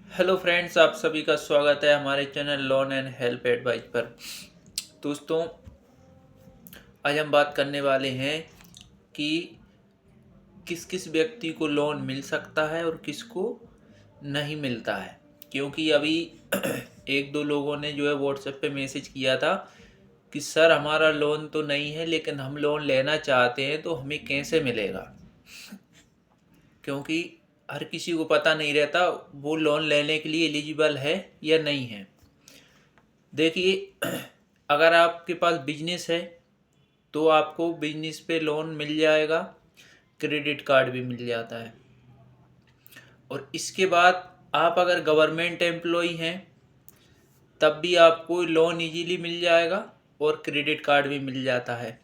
Hello friends, आप सभी का स्वागत है हमारे channel loan and help advice पर। दोस्तों, आज हम बात करने वाले हैं कि किस किस व्यक्ति को लोन मिल सकता है और किसको नहीं मिलता है। क्योंकि अभी एक दो लोगों ने जो है व्हाट्सएप पे मैसेज किया था कि सर हमारा लोन तो नहीं है लेकिन हम लोन लेना चाहते हैं तो हमें कैसे मिलेगा। क्योंकि हर किसी को पता नहीं रहता वो लोन लेने के लिए एलिजिबल है या नहीं है। देखिए, अगर आपके पास बिजनेस है तो आपको बिजनेस पे लोन मिल जाएगा, क्रेडिट कार्ड भी मिल जाता है। और इसके बाद आप अगर गवर्नमेंट एम्प्लॉई हैं तब भी आपको लोन इजीली मिल जाएगा और क्रेडिट कार्ड भी मिल जाता है।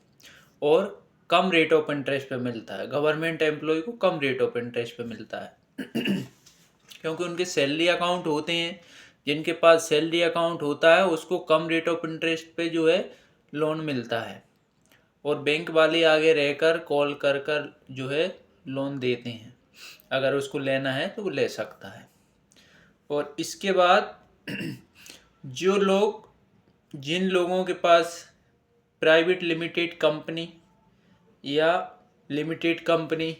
और कम रेट ऑफ इंटरेस्ट पे मिलता है। गवर्नमेंट एम्प्लॉय को कम रेट ऑफ इंटरेस्ट पे मिलता है क्योंकि उनके सैलरी अकाउंट होते हैं। जिनके पास सैलरी अकाउंट होता है उसको कम रेट ऑफ इंटरेस्ट पे जो है लोन मिलता है। और बैंक वाले आगे रहकर कॉल कर कर जो है लोन देते हैं। अगर उसको लेना है तो वो ले सकता है। और इसके बाद जो लोग जिन लोगों के पास प्राइवेट लिमिटेड कंपनी या लिमिटेड कंपनी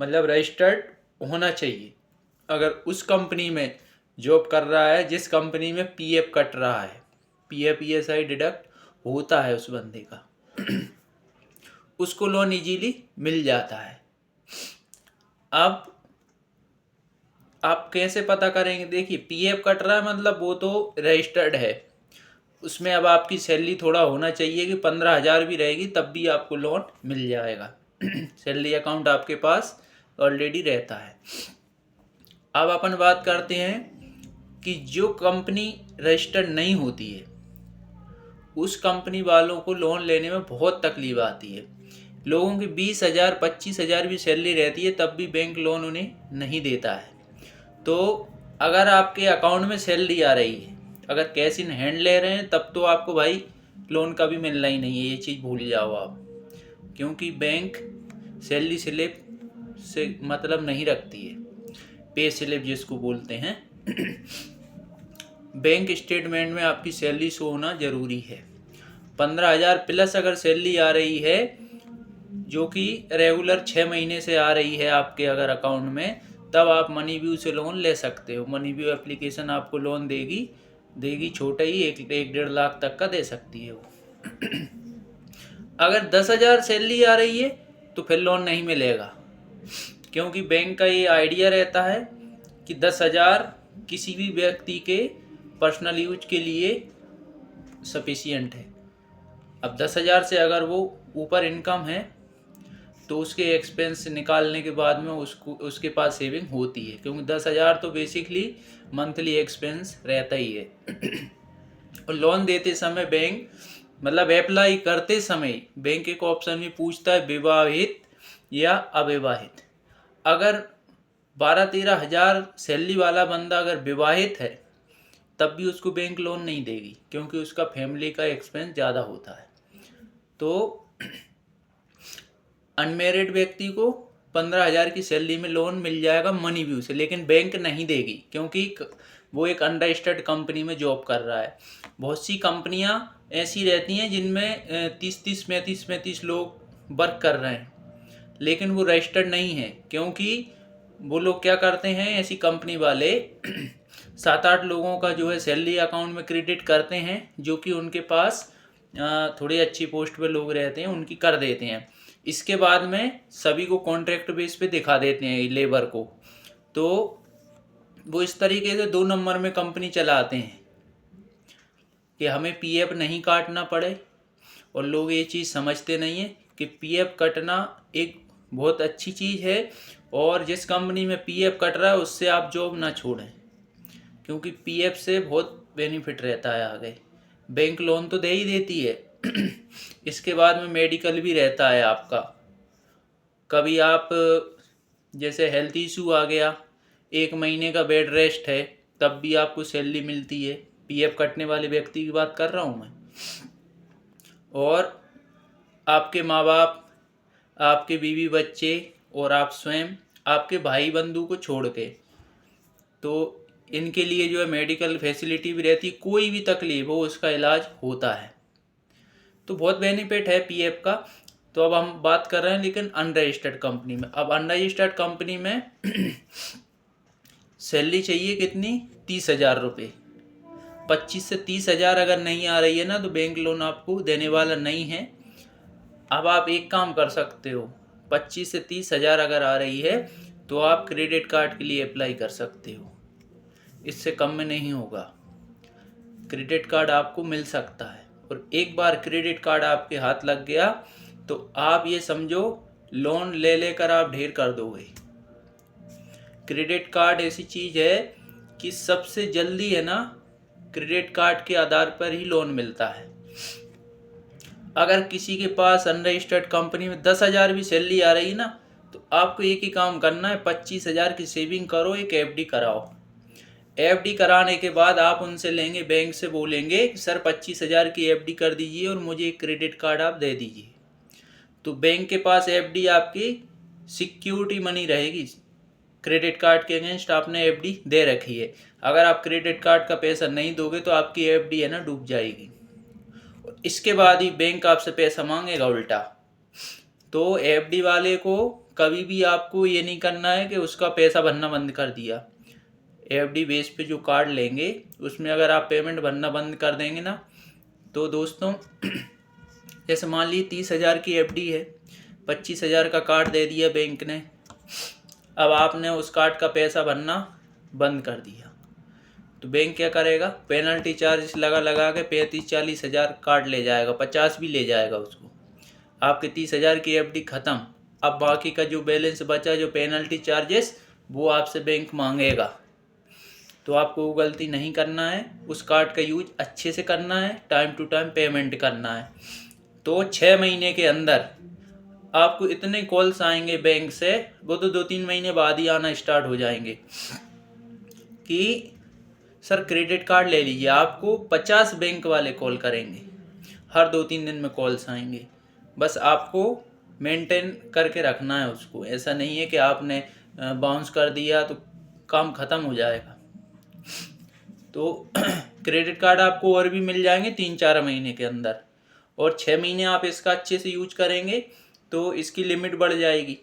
मतलब रजिस्टर्ड होना चाहिए, अगर उस कंपनी में जॉब कर रहा है जिस कंपनी में पीएफ कट रहा है, पीएफ ईएसआई डिडक्ट होता है उस बंदे का, उसको लोन इजीली मिल जाता है। अब आप कैसे पता करेंगे? देखिए, पीएफ कट रहा है मतलब वो तो रजिस्टर्ड है, उसमें अब आपकी सैलरी थोड़ा होना चाहिए कि 15,000 भी रहेगी तब भी आपको लोन मिल जाएगा। सैलरी अकाउंट आपके पास ऑलरेडी रहता है। अब अपन बात करते हैं कि जो कंपनी रजिस्टर्ड नहीं होती है उस कंपनी वालों को लोन लेने में बहुत तकलीफ आती है। लोगों की 20,000 25,000 भी सैलरी रहती है तब भी बैंक लोन उन्हें नहीं देता है। तो अगर आपके अकाउंट में सैलरी आ रही है, अगर कैश इन हैंड ले रहे हैं तब तो आपको भाई लोन का भी मिलना ही नहीं है, ये चीज़ भूल जाओ आप। क्योंकि बैंक सैलरी स्लिप से मतलब नहीं रखती है, पे स्लिप जिसको बोलते हैं। बैंक स्टेटमेंट में आपकी सैलरी शो होना ज़रूरी है। 15,000 प्लस अगर सैलरी आ रही है जो कि रेगुलर 6 महीने से आ रही है आपके अगर अकाउंट में, तब आप मनी व्यू से लोन ले सकते हो। मनी व्यू एप्लीकेशन आपको लोन देगी छोटा ही 1-1.5 लाख तक का दे सकती है वो। अगर 10,000 सैलरी आ रही है तो फिर लोन नहीं मिलेगा, क्योंकि बैंक का ये आइडिया रहता है कि 10,000 किसी भी व्यक्ति के पर्सनल यूज के लिए सफिशियंट है। अब 10,000 से अगर वो ऊपर इनकम है तो उसके एक्सपेंस निकालने के बाद में उसके पास सेविंग होती है, क्योंकि 10,000 तो बेसिकली मंथली एक्सपेंस रहता ही है। और लोन देते समय बैंक मतलब अप्लाई करते समय बैंक एक ऑप्शन में पूछता है विवाहित या अविवाहित। अगर 12-13 हज़ार सैलरी वाला बंदा अगर विवाहित है तब भी उसको बैंक लोन नहीं देगी, क्योंकि उसका फैमिली का एक्सपेंस ज़्यादा होता है। तो अनमेरिड व्यक्ति को 15,000 की सैलरी में लोन मिल जाएगा मनी व्यू से, लेकिन बैंक नहीं देगी क्योंकि वो एक अनरजिस्टर्ड कंपनी में जॉब कर रहा है। बहुत सी कंपनियां ऐसी रहती हैं जिनमें 30-30 35-35 लोग वर्क कर रहे हैं, लेकिन वो रजिस्टर्ड नहीं है। क्योंकि वो लोग क्या करते हैं, ऐसी कंपनी वाले 7-8 लोगों का जो है सैलरी अकाउंट में क्रेडिट करते हैं, जो कि उनके पास थोड़ी अच्छी पोस्ट पे लोग रहते हैं उनकी कर देते हैं। इसके बाद में सभी को कॉन्ट्रैक्ट बेस पे दिखा देते हैं लेबर को। तो वो इस तरीके से 2 नंबर में कंपनी चलाते हैं कि हमें पीएफ नहीं काटना पड़े। और लोग ये चीज़ समझते नहीं है कि पीएफ कटना एक बहुत अच्छी चीज़ है, और जिस कंपनी में पीएफ कट रहा है उससे आप जॉब ना छोड़ें, क्योंकि पीएफ से बहुत बेनिफिट रहता है आगे। बैंक लोन तो दे ही देती है इसके बाद में मेडिकल भी रहता है आपका। कभी आप जैसे हेल्थ इशू आ गया, 1 महीने का बेड रेस्ट है, तब भी आपको सैलरी मिलती है। पीएफ कटने वाले व्यक्ति की बात कर रहा हूँ मैं। और आपके माँ बाप, आपके बीवी बच्चे और आप स्वयं, आपके भाई बंधु को छोड़ के, तो इनके लिए जो है मेडिकल फैसिलिटी भी रहती है, कोई भी तकलीफ हो उसका इलाज होता है। तो बहुत बेनिफिट है पीएफ का। तो अब हम बात कर रहे हैं लेकिन अनरजिस्टर्ड कंपनी में। अब अनरजिस्टर्ड कंपनी में सैलरी चाहिए कितनी, 30,000 रुपये। 25 से 30 हज़ार अगर नहीं आ रही है ना तो बैंक लोन आपको देने वाला नहीं है। अब आप एक काम कर सकते हो, 25 से 30 हज़ार अगर आ रही है तो आप क्रेडिट कार्ड के लिए अप्लाई कर सकते हो, इससे कम में नहीं होगा। क्रेडिट कार्ड आपको मिल सकता है, और एक बार क्रेडिट कार्ड आपके हाथ लग गया तो आप ये समझो लोन ले लेकर आप ढेर कर दोगे। क्रेडिट कार्ड ऐसी चीज़ है कि सबसे जल्दी है ना क्रेडिट कार्ड के आधार पर ही लोन मिलता है। अगर किसी के पास अनरजिस्टर्ड कंपनी में 10,000 भी सैलरी आ रही है ना तो आपको एक ही काम करना है, 25,000 की सेविंग करो, एक एफडी कराओ। एफडी कराने के बाद आप उनसे लेंगे, बैंक से बोलेंगे कि सर 25,000 की एफडी कर दीजिए और मुझे एक क्रेडिट कार्ड आप दे दीजिए। तो बैंक के पास एफडी आपकी सिक्योरिटी मनी रहेगी, क्रेडिट कार्ड के अगेंस्ट आपने एफडी दे रखी है। अगर आप क्रेडिट कार्ड का पैसा नहीं दोगे तो आपकी एफडी है ना डूब जाएगी, इसके बाद ही बैंक आपसे पैसा मांगेगा उल्टा। तो एफडी वाले को कभी भी आपको ये नहीं करना है कि उसका पैसा भरना बंद कर दिया। एफडी बेस पे जो कार्ड लेंगे उसमें अगर आप पेमेंट भरना बंद कर देंगे ना तो दोस्तों जैसे मान ली 30,000 की एफडी है, 25,000 का कार्ड दे दिया बैंक ने, अब आपने उस कार्ड का पैसा भरना बंद कर दिया तो बैंक क्या करेगा, पेनल्टी चार्ज लगा के 35-40 हज़ार कार्ड ले जाएगा, 50 भी ले जाएगा उसको। आपके 30,000 की एफडी ख़त्म। अब बाकी का जो बैलेंस बचा, जो पेनल्टी चार्जेस, वो आपसे बैंक मांगेगा। तो आपको वो गलती नहीं करना है, उस कार्ड का यूज अच्छे से करना है, टाइम टू टाइम पेमेंट करना है। तो 6 महीने के अंदर आपको इतने कॉल्स आएंगे बैंक से, वो तो 2-3 महीने बाद ही आना स्टार्ट हो जाएंगे कि सर क्रेडिट कार्ड ले लीजिए। आपको 50 बैंक वाले कॉल करेंगे, हर 2-3 दिन में कॉल्स आएंगे। बस आपको मेंटेन करके रखना है उसको, ऐसा नहीं है कि आपने बाउंस कर दिया तो काम ख़त्म हो जाएगा। तो क्रेडिट कार्ड आपको और भी मिल जाएंगे 3-4 महीने के अंदर, और 6 महीने आप इसका अच्छे से यूज करेंगे तो इसकी लिमिट बढ़ जाएगी।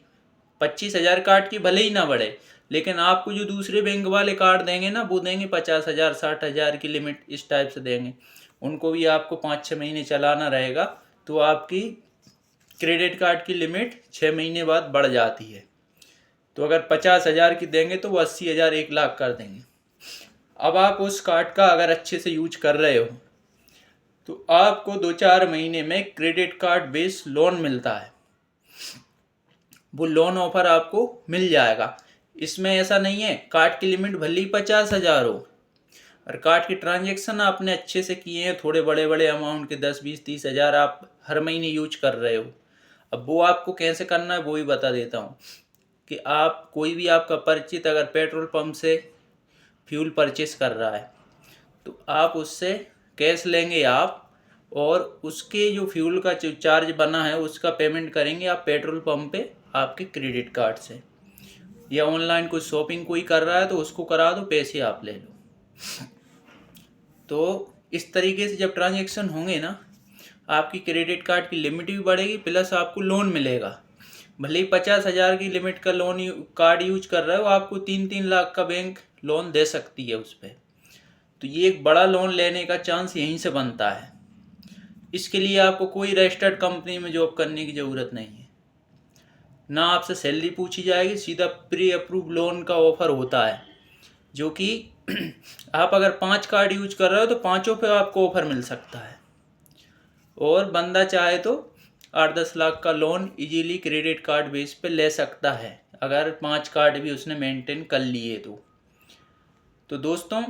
25,000 कार्ड की भले ही ना बढ़े, लेकिन आपको जो दूसरे बैंक वाले कार्ड देंगे ना वो देंगे 50,000 60,000 की लिमिट, इस टाइप से देंगे। उनको भी आपको 5-6 महीने चलाना रहेगा तो आपकी क्रेडिट कार्ड की लिमिट 6 महीने बाद बढ़ जाती है। तो अगर 50,000 की देंगे तो वो 80,000 1 लाख कर देंगे। अब आप उस कार्ड का अगर अच्छे से यूज कर रहे हो तो आपको 2-4 महीने में क्रेडिट कार्ड बेस्ड लोन मिलता है। वो लोन ऑफर आपको मिल जाएगा। इसमें ऐसा नहीं है कार्ड की लिमिट भले ही 50,000 हो, और कार्ड की ट्रांजेक्शन आपने अच्छे से किए हैं, थोड़े बड़े बड़े अमाउंट के 10-20-30 हज़ार आप हर महीने यूज कर रहे हो। अब वो आपको कैसे करना है वो ही बता देता हूँ कि आप कोई भी आपका परिचित अगर पेट्रोल पंप से फ्यूल परचेस कर रहा है तो आप उससे कैश लेंगे आप, और उसके जो फ्यूल का जो चार्ज बना है उसका पेमेंट करेंगे आप पेट्रोल पंप पे आपके क्रेडिट कार्ड से, या ऑनलाइन कुछ शॉपिंग कोई कर रहा है तो उसको करा दो, पैसे आप ले लो। तो इस तरीके से जब ट्रांजैक्शन होंगे ना आपकी क्रेडिट कार्ड की लिमिट भी बढ़ेगी, प्लस आपको लोन मिलेगा। भले ही 50,000 की लिमिट का लोन कार्ड यूज कर रहे हो, आपको 3-3 लाख का बैंक लोन दे सकती है उस पर। तो ये एक बड़ा लोन लेने का चांस यहीं से बनता है। इसके लिए आपको कोई रजिस्टर्ड कंपनी में जॉब करने की ज़रूरत नहीं है, ना आपसे सैलरी पूछी जाएगी, सीधा प्री अप्रूव लोन का ऑफर होता है, जो कि आप अगर 5 कार्ड यूज कर रहे हो तो 5 पे आपको ऑफर मिल सकता है। और बंदा चाहे तो 8-10 लाख का loan easily credit card base पे ले सकता है, अगर 5 कार्ड भी उसने मेंटेन कर लिए तो दोस्तों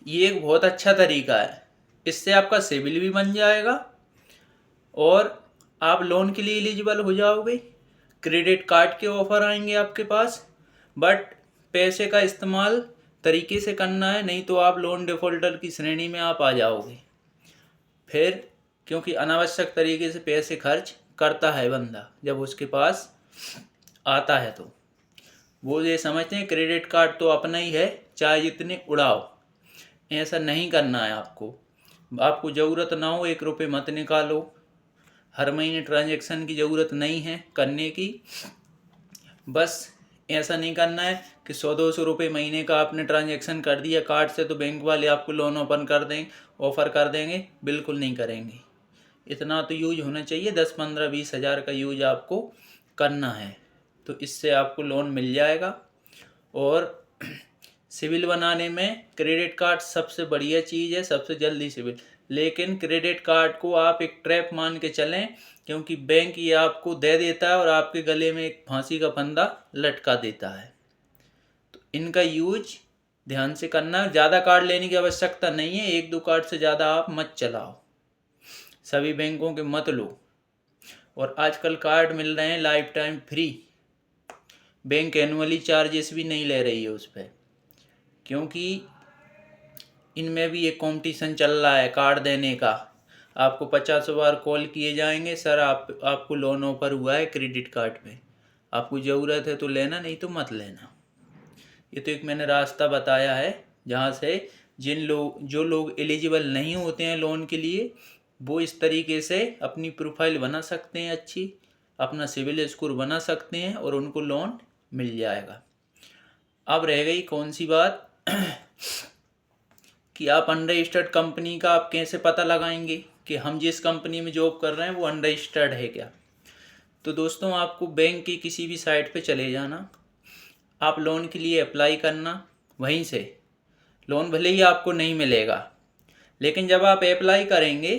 ये एक बहुत अच्छा तरीका है। इससे आपका सिबिल भी बन जाएगा और आप लोन के लिए एलिजिबल हो जाओगे। क्रेडिट कार्ड के ऑफर आएंगे आपके पास, बट पैसे का इस्तेमाल तरीके से करना है, नहीं तो आप लोन डिफ़ॉल्टर की श्रेणी में आप आ जाओगे फिर, क्योंकि अनावश्यक तरीके से पैसे खर्च करता है बंदा जब उसके पास आता है। तो वो ये समझते हैं क्रेडिट कार्ड तो अपना ही है, चाहे जितने उड़ाओ। ऐसा नहीं करना है आपको। आपको ज़रूरत ना हो 1 रुपये मत निकालो। हर महीने ट्रांजैक्शन की ज़रूरत नहीं है करने की। बस ऐसा नहीं करना है कि 100-200 रुपये महीने का आपने ट्रांजैक्शन कर दिया कार्ड से तो बैंक वाले आपको लोन ओपन कर देंगे, ऑफ़र कर देंगे। बिल्कुल नहीं करेंगे। इतना तो यूज होना चाहिए, 10-15-20 हज़ार का यूज आपको करना है, तो इससे आपको लोन मिल जाएगा। और सिविल बनाने में क्रेडिट कार्ड सबसे बढ़िया चीज़ है, सबसे जल्दी सिविल। लेकिन क्रेडिट कार्ड को आप एक ट्रैप मान के चलें, क्योंकि बैंक ये आपको दे देता है और आपके गले में एक फांसी का फंदा लटका देता है। तो इनका यूज ध्यान से करना। ज़्यादा कार्ड लेने की आवश्यकता नहीं है, 1-2 कार्ड से ज़्यादा आप मत चलाओ, सभी बैंकों के मत लो। और आजकल कार्ड मिल रहे हैं life time free, bank annually charges भी नहीं ले रही है उस पर, क्योंकि इनमें भी एक कंपटीशन चल रहा है कार्ड देने का। आपको 50 बार कॉल किए जाएंगे, सर आपको लोन ऑफर हुआ है क्रेडिट कार्ड पे, आपको ज़रूरत है तो लेना, नहीं तो मत लेना। ये तो एक मैंने रास्ता बताया है जहाँ से जो लोग एलिजिबल नहीं होते हैं लोन के लिए, वो इस तरीके से अपनी प्रोफाइल बना सकते हैं अच्छी, अपना सिविल स्कोर बना सकते हैं और उनको लोन मिल जाएगा। अब रह गई कौन सी बात कि आप अनरजिस्टर्ड कंपनी का आप कैसे पता लगाएंगे कि हम जिस कंपनी में जॉब कर रहे हैं वो अनरजिस्टर्ड है क्या। तो दोस्तों, आपको बैंक की किसी भी साइट पे चले जाना, आप लोन के लिए अप्लाई करना। वहीं से लोन भले ही आपको नहीं मिलेगा, लेकिन जब आप अप्लाई करेंगे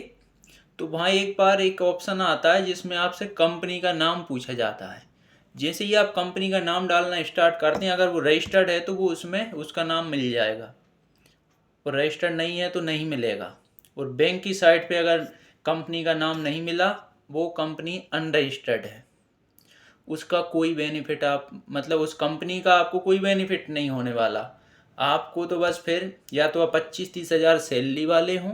तो वहाँ एक बार एक ऑप्शन आता है जिसमें आपसे कंपनी का नाम पूछा जाता है। जैसे ही आप कंपनी का नाम डालना स्टार्ट करते हैं, अगर वो रजिस्टर्ड है तो वो उसमें उसका नाम मिल जाएगा, और रजिस्टर्ड नहीं है तो नहीं मिलेगा। और बैंक की साइट पे अगर कंपनी का नाम नहीं मिला, वो कंपनी अनरजिस्टर्ड है, उसका कोई बेनिफिट उस कंपनी का आपको कोई बेनिफिट नहीं होने वाला। आपको तो बस फिर या तो आप 25-30 हज़ार सैलरी वाले हों,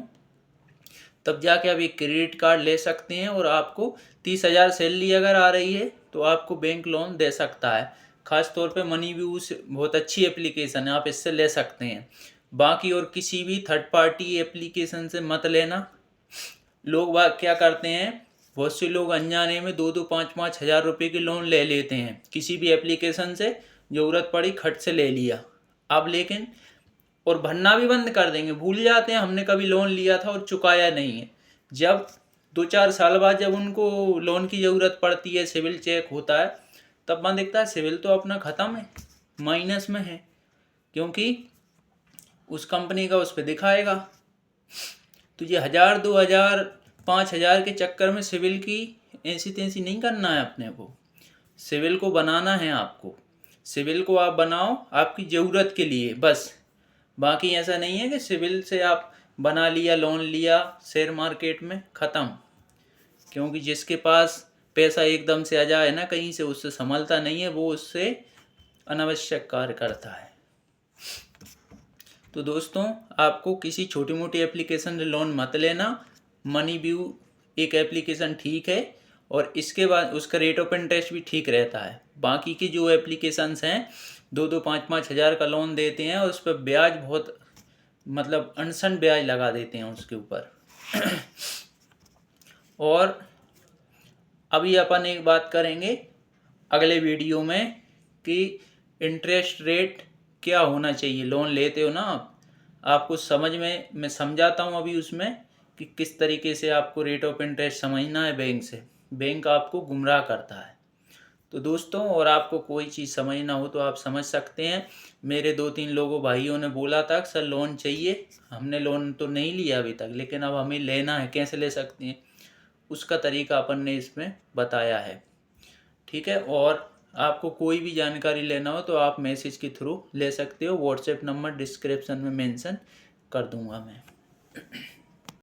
तब जाके आप एक क्रेडिट कार्ड ले सकते हैं, और आपको 30 हज़ार सैलरी अगर आ रही है तो आपको बैंक लोन दे सकता है। ख़ास तौर पे मनी व्यू बहुत अच्छी एप्लीकेशन है, आप इससे ले सकते हैं। बाकी और किसी भी थर्ड पार्टी एप्लीकेशन से मत लेना। लोग क्या करते हैं, बहुत से लोग अनजाने में 2-2, 5-5 हज़ार रुपये के लोन ले लेते हैं किसी भी एप्लीकेशन से, ज़रूरत पड़ी खट से ले लिया। अब लेकिन और भरना भी बंद कर देंगे, भूल जाते हैं हमने कभी लोन लिया था और चुकाया नहीं है। जब 2-4 साल बाद जब उनको लोन की ज़रूरत पड़ती है, सिविल चेक होता है, तब वहाँ दिखता है सिविल तो अपना ख़त्म है, माइनस में है, क्योंकि उस कंपनी का उस पर दिखाएगा। तो ये 1000, 2000, 5000 के चक्कर में सिविल की ऐसी तैसी नहीं करना है अपने को। सिविल को बनाना है आपको, सिविल को आप बनाओ आपकी ज़रूरत के लिए बस। बाकी ऐसा नहीं है कि सिविल से आप बना लिया, लोन लिया शेयर मार्केट में, ख़त्म। क्योंकि जिसके पास पैसा एकदम से आ जाए ना कहीं से, उससे संभलता नहीं है, वो उससे अनावश्यक कार्य करता है। तो दोस्तों, आपको किसी छोटी मोटी एप्लीकेशन से लोन मत लेना। मनी व्यू एक एप्लीकेशन ठीक है, और इसके बाद उसका रेट ऑफ इंटरेस्ट भी ठीक रहता है। बाकी की जो एप्लीकेशंस हैं 2-2, 5-5 हज़ार का लोन देते हैं, और उस पर ब्याज बहुत अनसन ब्याज लगा देते हैं उसके ऊपर। और अभी अपन एक बात करेंगे अगले वीडियो में कि इंटरेस्ट रेट क्या होना चाहिए। लोन लेते हो ना आपको समझ में, मैं समझाता हूँ अभी उसमें कि किस तरीके से आपको रेट ऑफ इंटरेस्ट समझना है बैंक से। बैंक आपको गुमराह करता है। तो दोस्तों, और आपको कोई चीज़ समझ ना हो तो आप समझ सकते हैं। मेरे 2-3 लोगों भाइयों ने बोला था सर लोन चाहिए, हमने लोन तो नहीं लिया अभी तक, लेकिन अब हमें लेना है, कैसे ले सकते हैं, उसका तरीका अपन ने इसमें बताया है। ठीक है, और आपको कोई भी जानकारी लेना हो तो आप मैसेज के थ्रू ले सकते हो। व्हाट्सएप नंबर डिस्क्रिप्शन में मेंशन कर दूंगा मैं।